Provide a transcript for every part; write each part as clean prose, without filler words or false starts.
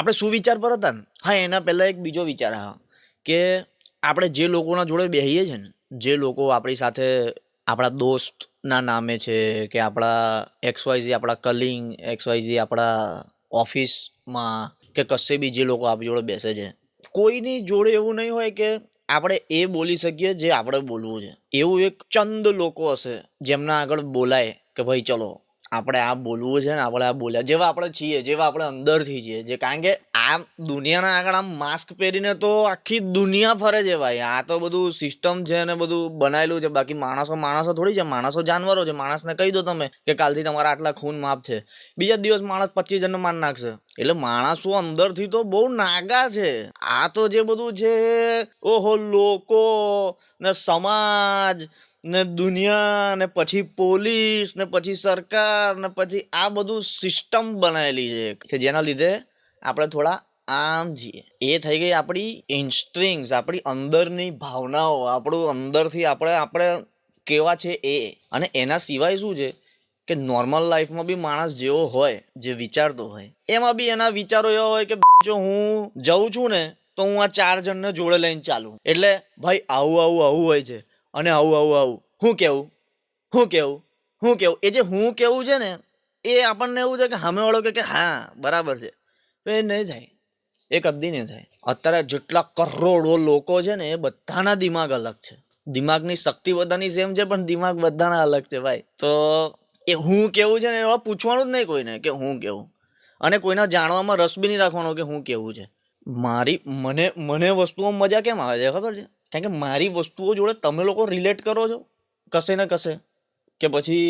આપણે શું વિચાર પર હતા ને, હા એના પહેલાં એક બીજો વિચાર આવ્યો કે આપણે જે લોકોના જોડે બેસીએ છીએ ને, જે લોકો આપણી સાથે આપણા દોસ્તના નામે છે કે આપણા XYZ આપણા કલિંગ XYZ આપણા ઓફિસમાં કે કશે બી જે લોકો આપણી જોડે બેસે છે, કોઈની જોડે એવું નહીં હોય કે આપણે એ બોલી શકીએ જે આપણે બોલવું છે. એવું એક ચંદ લોકો હશે જેમના આગળ બોલાય કે ભાઈ ચલો આપણે આ બોલવું છે ને આપણે આ બોલ્યા જેવા આપણે છીએ, જેવા આપણે અંદરથી છીએ. જે કારણ કે આ દુનિયાના આગળ આમ માસ્ક પહેરીને તો આખી દુનિયા ફરે છે ભાઈ. આ તો બધું સિસ્ટમ છે ને બધું બનાવેલું છે. બાકી માણસો થોડી છે, માણસો જાનવરો છે. માણસને કહી દો તમે કે કાલથી તમારા આટલા ખૂન માફ છે, બીજા દિવસ માણસ 25 જણને માર નાખશે. એટલે માણસો અંદરથી તો બહુ નાગા છે. આ તો જે બધું છે ઓહો લોકો ને સમાજ ને દુનિયા ને પછી પોલીસ ને પછી સરકાર ને પછી આ બધું સિસ્ટમ બનાવેલી છે કે જેના લીધે આપણે થોડા આમ છીએ. એ થઈ ગઈ આપણી ઇન્સ્ટ્રિંગ્સ, આપણી અંદરની ભાવનાઓ, આપણું અંદરથી આપણે કેવા છે એ. અને એના સિવાય શું છે કે નોર્મલ લાઈફમાં બી માણસ જેવો હોય, જે વિચારતો હોય, એમાં બી એના વિચારો એવા હોય કે જો હું જઉં છું ને તો હું આ 4 જણને જોડે લઈને ચાલું. એટલે ભાઈ આવું હોય છે અને આવું હું કેવું એ જે હું કેવું છે ને એ આપણને એવું છે કે સામેવાળો કે હા બરાબર છે, તો એ નહીં થાય, એ કદી નહીં થાય. અત્યારે જેટલા કરોડો લોકો છે ને એ બધાના દિમાગ અલગ છે. દિમાગની શક્તિ બધાની સેમ છે પણ દિમાગ બધાના અલગ છે ભાઈ. તો એ હું કેવું છે ને એ પૂછવાનું જ નહીં કોઈને કે હું કેવું, અને કોઈના જાણવામાં રસ બી નહીં રાખવાનો કે હું કેવું છે. મને વસ્તુઓ મજા કેમ આવે છે ખબર છે? કારણ કે મારી વસ્તુઓ જોડે તમે લોકો રિલેટ કરો છો કશે ને કશે, કે પછી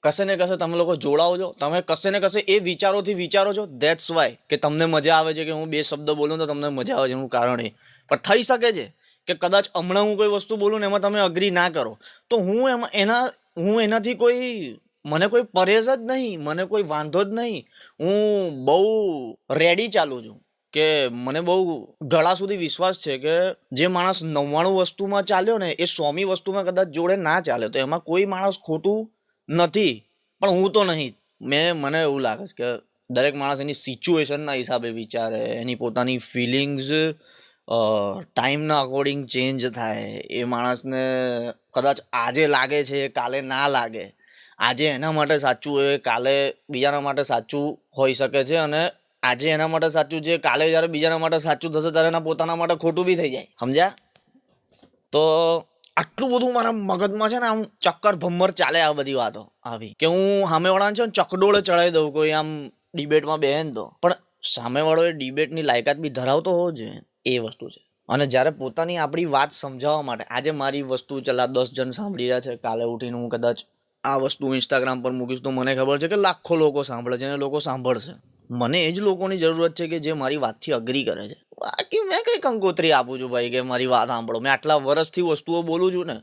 કશે ને કશે તમે લોકો જોડાઓ છો, તમે કશે ને કશે એ વિચારોથી વિચારો છો. ધેટ્સ વાય કે તમને મજા આવે છે કે હું 2 શબ્દ બોલું તો તમને મજા આવે છે. એનું કારણ એ પણ થઈ શકે છે કે કદાચ હમણાં હું કોઈ વસ્તુ બોલું ને એમાં તમે અગ્રી ના કરો તો હું એનાથી મને કોઈ પરેશ જ નહીં, મને કોઈ વાંધો જ નહીં. હું બહુ રેડી ચાલું છું કે મને બહુ ગળા સુધી વિશ્વાસ છે કે જે માણસ 99 વસ્તુમાં ચાલ્યો ને એ 100મી વસ્તુમાં કદાચ જોડે ના ચાલે તો એમાં કોઈ માણસ ખોટું નથી. પણ હું તો નહીં. મને એવું લાગે છે કે દરેક માણસ એની સિચ્યુએશનના હિસાબે વિચારે, એની પોતાની ફિલિંગ્સ ટાઈમના અકોર્ડિંગ ચેન્જ થાય. એ માણસને કદાચ આજે લાગે છે કાલે ના લાગે. આજે એના માટે સાચું હોય કાલે બીજાના માટે સાચું હોઈ શકે છે, અને આજે એના માટે સાચું છે કાલે જ્યારે બીજાના માટે સાચું થશે ત્યારે એના પોતાના માટે ખોટું બી થઈ જાય. સમજ્યા? તો આટલું બધું મારા મગજમાં છે ને આમ ચક્કર ભમ્મર ચાલે આ બધી વાતો આવી કે હું સામેવાળાને છે ને ચકડોળે ચડાવી દઉં કોઈ આમ ડિબેટમાં બેહે ને તો. પણ સામેવાળો એ ડિબેટની લાયકાત બી ધરાવતો હોવો જોઈએ, એ વસ્તુ છે. અને જ્યારે પોતાની આપણી વાત સમજાવવા માટે આજે મારી વસ્તુ ચલા 10 જણ સાંભળી રહ્યા છે, કાલે ઉઠીને હું કદાચ આ વસ્તુ ઇન્સ્ટાગ્રામ પર મૂકીશ તો મને ખબર છે કે લાખો લોકો સાંભળે છે અને લોકો સાંભળશે. મને એ જ લોકોની જરૂરત છે કે જે મારી વાતથી અગ્રી કરે છે. બાકી મેં કઈ કંકોત્રી આપું છું ભાઈ કે મારી વાત સાંભળો. મેં આટલા વર્ષથી વસ્તુઓ બોલું છું ને,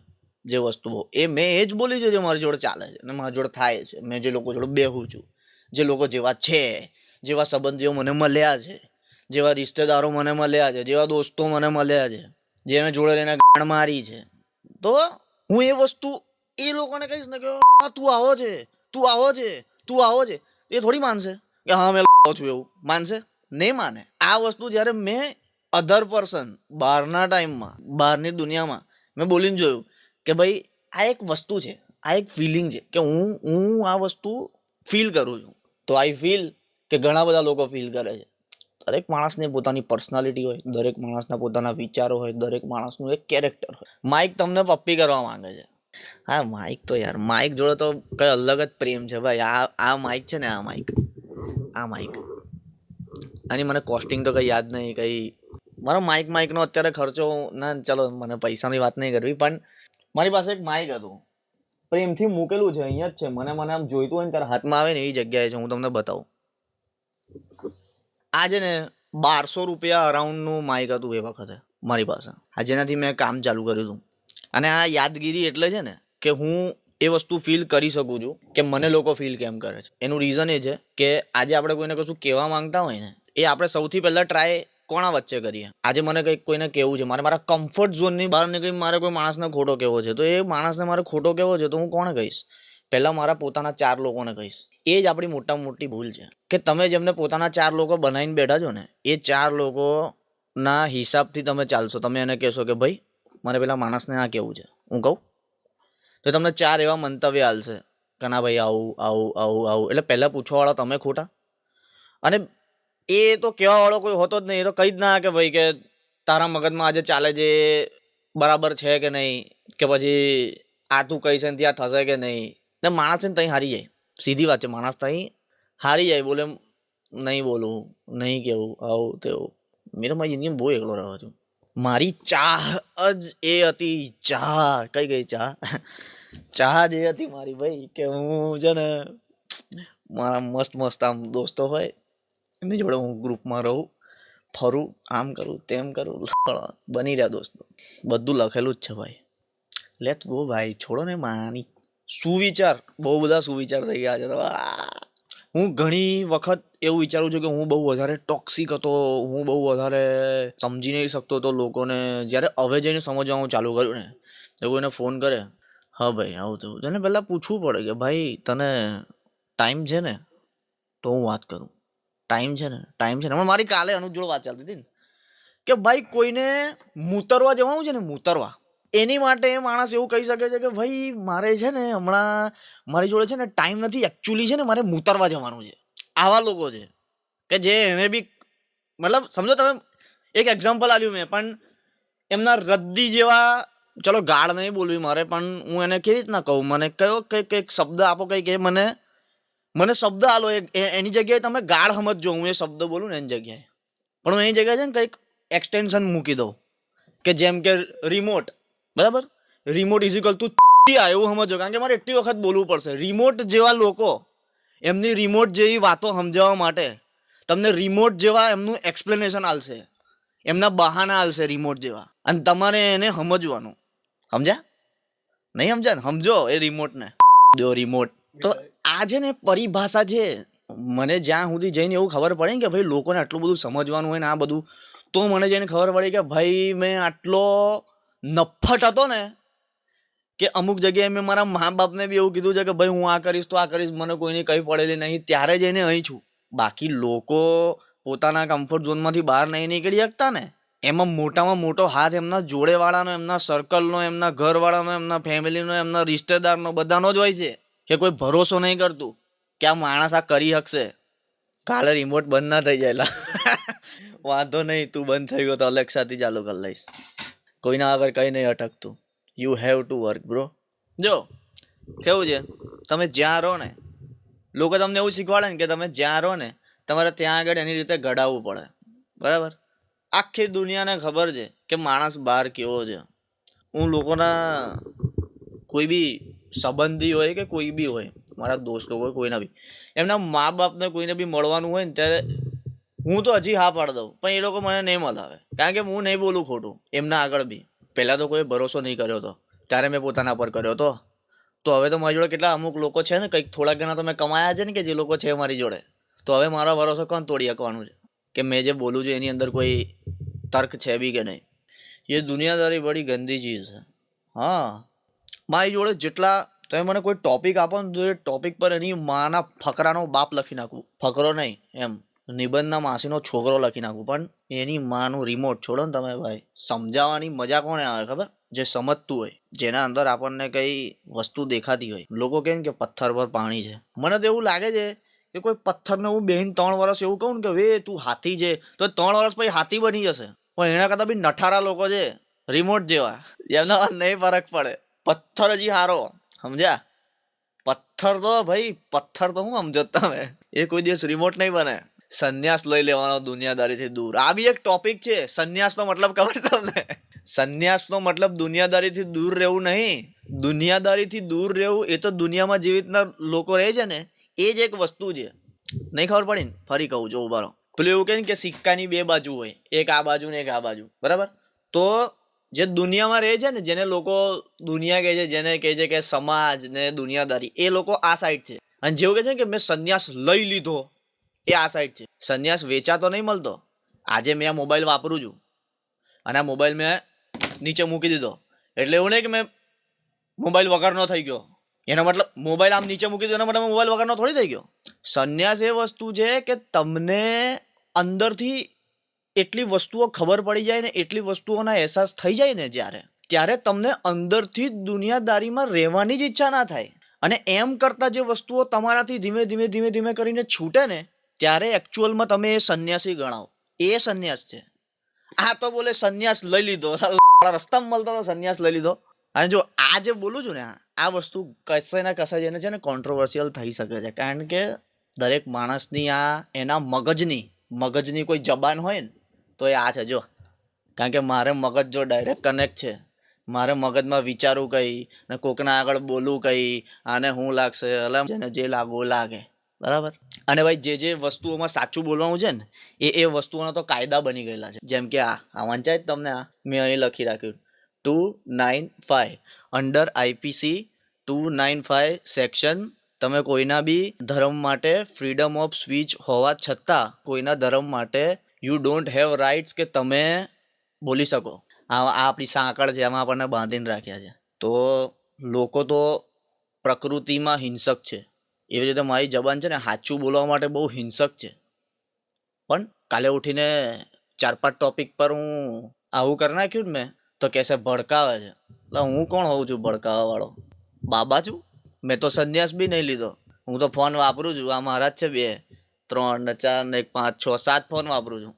જે વસ્તુઓ એ મેં એ જ બોલી છે જે મારી જોડે ચાલે છે અને મારી જોડે થાય છે. મેં જે લોકો જોડે બેહું છું, જે લોકો જેવા છે, જેવા સંબંધીઓ મને મળ્યા છે, જેવા રિશ્તેદારો મને મળ્યા છે, જેવા દોસ્તો મને મળ્યા છે, જેને જોડે રહીને ગાણ મારી છે, તો હું એ વસ્તુ એ લોકોને કહીશ ને કે તું આવો છે એ થોડી માનશે કે હા મેં છું એવું માનશે? નહીં માને. આ વસ્તુ જ્યારે મેં અધર પર્સન બહારના ટાઈમમાં બહારની દુનિયામાં મેં બોલીને જોયું કે ભાઈ આ એક વસ્તુ છે, આ એક ફિલિંગ છે કે હું આ વસ્તુ ફીલ કરું છું. તો આઈ ફીલ કે ઘણા બધા લોકો ફીલ કરે છે. દરેક માણસની પોતાની પર્સનાલિટી હોય, દરેક માણસના પોતાના વિચારો હોય, દરેક માણસનું એક કેરેક્ટર હોય. માઇક તમને પપ્પી કરવા માંગે છે. હા માઇક તો યાર માઇક જોડે તો કઈ અલગ જ પ્રેમ છે ભાઈ. આ માઇક છે ને, આ માઇક આની મને કોસ્ટિંગ તો કંઈ યાદ નહીં. મારો માઇકનો અત્યારે ખર્ચો ના, ચલો મને પૈસાની વાત નહીં કરવી, પણ મારી પાસે એક માઇક હતું, પ્રેમથી મૂકેલું છે, અહીંયા જ છે. મને આમ જોઈતું હોય ને ત્યારે હાથમાં આવે ને એ જગ્યાએ છે. હું તમને બતાવું. આ છે ને 1200 રૂપિયા અરાઉન્ડનું માઇક હતું એ વખતે મારી પાસે, આ જેનાથી મેં કામ ચાલુ કર્યું હતું. અને આ યાદગીરી એટલે છે ને કે હું એ વસ્તુ ફીલ કરી શકું છું કે મને લોકો ફીલ કેમ કરે છે. એનું રીઝન એ છે કે આજે આપણે કોઈને કશું કહેવા માંગતા હોય ને એ આપણે સૌથી પહેલાં ટ્રાય કોણા વચ્ચે કરીએ. આજે મને કંઈક કોઈને કહેવું છે, મારા કમ્ફર્ટ ઝોનની બહાર નીકળી મારે કોઈ માણસને ખોટો કહેવો છે, તો એ માણસને મારે ખોટો કહેવો છે તો હું કોને કહીશ? પહેલાં મારા પોતાના 4 લોકોને કહીશ. એ જ આપણી મોટામાં મોટી ભૂલ છે કે તમે જેમને પોતાના 4 લોકો બનાવીને બેઠા છો ને, એ 4 લોકોના હિસાબથી તમે ચાલશો. તમે એને કહેશો કે ભાઈ મારે પેલા માણસને આ કહેવું છે, હું કહું તો તમને 4 એવા મંતવ્ય આલશે કે ના ભાઈ આવું આવું આવું આવું. એટલે પહેલાં પૂછવાવાળા તમે ખોટા, અને એ તો કહેવાવાળો કોઈ હોતો જ નહીં. એ તો કહી જ ના કે ભાઈ કે તારા મગજમાં આજે ચાલે છે બરાબર છે કે નહીં, કે પછી આ તું કહીશ ને ત્યાં થશે કે નહીં. ને માણસ ને ત્યાં હારી જાય. સીધી વાત છે, માણસ ત્યાં હારી જાય. બોલે નહીં બોલું, નહીં કેવું, આવું તેવું. મેં તો મારી જિંદગીમાં બહુ એકલો રહ્યો છું. મારી ચાહ જ એ હતી, ચાહ કઈ ગઈ ચાહ ચાહ જ એ હતી મારી ભાઈ કે હું છે ને મારા મસ્ત મસ્ત આમ દોસ્તો હોય એમની જોડે હું ગ્રુપમાં રહું, ફરું, આમ કરું તેમ કરું. બની રહ્યા દોસ્તો, બધું લખેલું જ છે ભાઈ. લેટ્સ ગો ભાઈ, છોડો ને માની સુવિચાર. બહુ બધા સુવિચાર થઈ ગયા છે. હું ઘણી વખત એવું વિચારું છું કે હું બહુ વધારે ટોક્સિક હતો, હું બહુ વધારે સમજી નહીં શકતો હતો લોકોને. જ્યારે હવે જઈને સમજવાનું ચાલુ કર્યું ને, એ કોઈને ફોન કરે, હા ભાઈ આવું થયું, તને પહેલાં પૂછવું પડે કે ભાઈ તને ટાઈમ છે ને તો હું વાત કરું. ટાઈમ છે ને, ટાઈમ છે ને. પણ મારી કાલે અનુજ જોડે વાત ચાલતી હતી ને કે ભાઈ કોઈને મૂતરવા જવાનું છે ને, મૂતરવા, એની માટે માણસ એવું કહી શકે છે કે ભાઈ મારે છે ને હમણાં મારી જોડે છે ને ટાઈમ નથી, એકચ્યુઅલી છે ને મારે મૂતરવા જવાનું છે. આવા લોકો છે કે જે એને બી મતલબ સમજો તમે, એક એક્ઝામ્પલ આપ્યું મેં, પણ એમના રદ્દી જેવા, ચલો ગાળ નહીં બોલવી મારે, પણ હું એને કેવી રીતના કહું, મને કયો કંઈક શબ્દ આપો, કંઈક એ મને શબ્દ આલો. એની જગ્યાએ તમે ગાળ સમજજો, હું એ શબ્દ બોલું ને એની જગ્યાએ, પણ હું એની જગ્યાએ છે ને કંઈક એક્સટેન્શન મૂકી દઉં કે જેમ કે રિમોટ, બરાબર, રિમોટ ઇઝિકલ ટુ એવું સમજો. કારણ કે મારે એટલી વખત બોલવું પડશે. રિમોટ જેવા લોકો એમની રિમોટ જેવી વાતો સમજાવવા માટે તમને રિમોટ જેવા એમનું એક્સપ્લેનેશન આલશે, એમના બહાના આલશે રિમોટ જેવા, અને તમારે એને સમજવાનું. સમજ્યા? નહીં સમજ્યા ને? સમજો એ રિમોટને, જો રિમોટ. તો આ છે ને પરિભાષા છે. મને જ્યાં સુધી જઈને એવું ખબર પડે ને કે ભાઈ લોકોને આટલું બધું સમજવાનું હોય ને આ બધું, તો મને જઈને ખબર પડી કે ભાઈ મેં આટલો નફ્ફટ હતો ને કે અમુક જગ્યાએ મેં મારા મા બાપને બી એવું કીધું છે કે ભાઈ હું આ કરીશ તો આ કરીશ, મને કોઈની કંઈ પડેલી નહીં, ત્યારે જઈને અહીં છું. બાકી લોકો પોતાના કમ્ફર્ટ ઝોનમાંથી બહાર નહીં નીકળી શકતા ને, એમાં મોટામાં મોટો હાથ એમના જોડેવાળાનો, એમના સર્કલનો, એમના ઘરવાળાનો, એમના ફેમિલીનો, એમના રિશ્તેદારનો, બધાનો જ હોય છે કે કોઈ ભરોસો નહીં કરતું કે આ માણસ આ કરી શકશે. કાલે રિમોટ બંધ ના થઈ જાય. વાંધો નહીં, તું બંધ થઈ ગયો તો અલેક્સાથી ચાલુ કરી લઈશ. કોઈના આગળ કંઈ નહીં અટકતું. You have to work bro. જો કેવું છે, તમે જ્યાં રહો ને, લોકો તમને એવું શીખવાડે ને કે તમે જ્યાં રહો ને તમારે ત્યાં આગળ એની રીતે ઘડાવવું પડે, બરાબર. આખી દુનિયાને ખબર છે કે માણસ બહાર કેવો છે. હું લોકોના કોઈ બી સંબંધી હોય કે કોઈ બી હોય, મારા દોસ્ત લોકો હોય, કોઈના બી એમના મા બાપને કોઈને બી મળવાનું હોય ને ત્યારે હું તો હજી હા પાડી દઉં, પણ એ લોકો મને નહીં મળાવે. કારણ કે હું નહીં બોલું ખોટું એમના આગળ બી. પહેલાં તો કોઈ ભરોસો નહીં કર્યો હતો, ત્યારે મેં પોતાના પર કર્યો હતો. તો હવે તો મારી જોડે કેટલા અમુક લોકો છે ને, કંઈક થોડા ઘણા તો મેં કમાયા છે ને કે જે લોકો છે મારી જોડે, તો હવે મારો ભરોસો કોણ તોડી શકવાનું છે કે મેં જે બોલું છું એની અંદર કોઈ તર્ક છે બી કે નહીં. એ દુનિયાદારી બડી ગંદી ચીજ છે. હા, મારી જોડે જેટલા તમે મને કોઈ ટોપિક આપો ને તો એ ટોપિક પર એની માના ફકરાનો બાપ લખી નાખું. ફકરો નહીં, એમ નિબંધના માસીનો છોકરો લખી નાખું, પણ એની માનું રિમોટ છોડો ને તમે ભાઈ. સમજાવવાની મજા કોને આવે ખબર? જે સમજતું હોય, જેના અંદર આપણને કઈ વસ્તુ દેખાતી હોય. લોકો કહે કે પથ્થર પર પાણી છે. મને તો એવું લાગે છે કે કોઈ પથ્થરને હું બેહીને 3 વર્ષ એવું કહું ને કે વે તું હાથી છે, તો 3 વર્ષ પછી હાથી બની જશે. પણ એના કરતાં બી નઠારા લોકો છે રિમોટ જેવા, એમના નહીં ફરક પડે. પથ્થર હજી હારો, સમજ્યા? પથ્થર તો ભાઈ, પથ્થર તો હું સમજો તમે, એ કોઈ દિવસ રિમોટ નહીં બને. સંન્યાસ લઈ લેવાનો દુનિયાદારીથી દૂર. આ બી એક ટોપિક છે. સંન્યાસનો મતલબ ખબર તમને? સંન્યાસનો મતલબ દુનિયાદારીથી દૂર રહેવું નહીં. દુનિયાદારીથી દૂર રહેવું એ તો દુનિયામાં જેવી રીતના લોકો રહે છે ને, એ જ એક વસ્તુ છે. નહીં ખબર પડી ને? ફરી કહું જો ઉભા રહો. પેલું એવું કહે ને કે સિક્કાની 2 બાજુ હોય, એક આ બાજુ ને એક આ બાજુ, બરાબર. તો જે દુનિયામાં રહે છે ને, જેને લોકો દુનિયા કહે છે, જેને કહે છે કે સમાજ ને દુનિયાદારી, એ લોકો આ સાઈડ છે. અને જેવું કહે છે કે મેં સંન્યાસ લઈ લીધો, એ આ સાઈડ છે. સંન્યાસ વેચાતો નહીં મળતો. આજે મેં આ મોબાઈલ વાપરું છું અને આ મોબાઈલ મેં નીચે મૂકી દીધો, એટલે એવું નહીં કે મેં મોબાઈલ વગરનો થઈ ગયો. એનો મતલબ મોબાઈલ આમ નીચે મૂકી દીધો એનો મતલબ મોબાઈલ વગરનો થોડી થઈ ગયો. સંન્યાસ એ વસ્તુ છે કે તમને અંદરથી એટલી વસ્તુઓ ખબર પડી જાય ને, એટલી વસ્તુઓના અહેસાસ થઈ જાય ને ત્યારે તમને અંદરથી જ દુનિયાદારીમાં રહેવાની જ ઈચ્છા ના થાય. અને એમ કરતા જે વસ્તુઓ તમારાથી ધીમે ધીમે ધીમે ધીમે કરીને છૂટે ને, ત્યારે એકચ્યુઅલમાં તમે એ સંન્યાસી ગણાવો. એ સંન્યાસ છે. આ તો બોલે સંન્યાસ લઈ લીધો, રસ્તામાં મળતો તો સંન્યાસ લઈ લીધો. અને જો આ જે બોલું છું ને, આ વસ્તુ કશે ને કશે જઈને છે ને કોન્ટ્રોવર્સિયલ થઈ શકે છે. કારણ કે દરેક માણસની એના મગજની કોઈ જબાન હોય ને તો એ આ છે. જો કારણ કે મારે મગજ જો ડાયરેક્ટ કનેક્ટ છે, મારે મગજમાં વિચારવું કઈ ને કોકના આગળ બોલવું કઈ, આને શું લાગશે, એટલે જે લાગવું લાગે, બરાબર. અને ભાઈ જે વસ્તુઓમાં સાચું બોલવાનું છે ને એ વસ્તુઓના તો કાયદા બની ગયેલા છે. જેમ કે આ વાંચાય તમને, મેં અહીં લખી રાખ્યું 295 અંડર આઈપીસી 295 સેક્શન. તમે કોઈના બી ધર્મ માટે ફ્રીડમ ઓફ સ્પીચ હોવા છતાં કોઈના ધર્મ માટે યુ ડોન્ટ હેવ રાઇટ્સ કે તમે બોલી શકો. આ આપણી સાંકળ છે, એમાં આપણને બાંધીને રાખ્યા છે. તો લોકો તો પ્રકૃતિમાં હિંસક છે, એવી રીતે મારી જબાન છે ને સાચું બોલવા માટે બહુ હિંસક છે. પણ કાલે ઉઠીને 4-5 ટોપિક પર હું આવું કરી નાખ્યું ને મેં તો કહેશે ભડકાવે છે. એટલે હું કોણ હોઉં છું ભડકાવા વાળો? બાબા છું? મેં તો સંન્યાસ બી નહીં લીધો. હું તો ફોન વાપરું છું. આ મારા જ છે 2, 3 ને 4 ને 1, 5, 6, 7 ફોન વાપરું છું.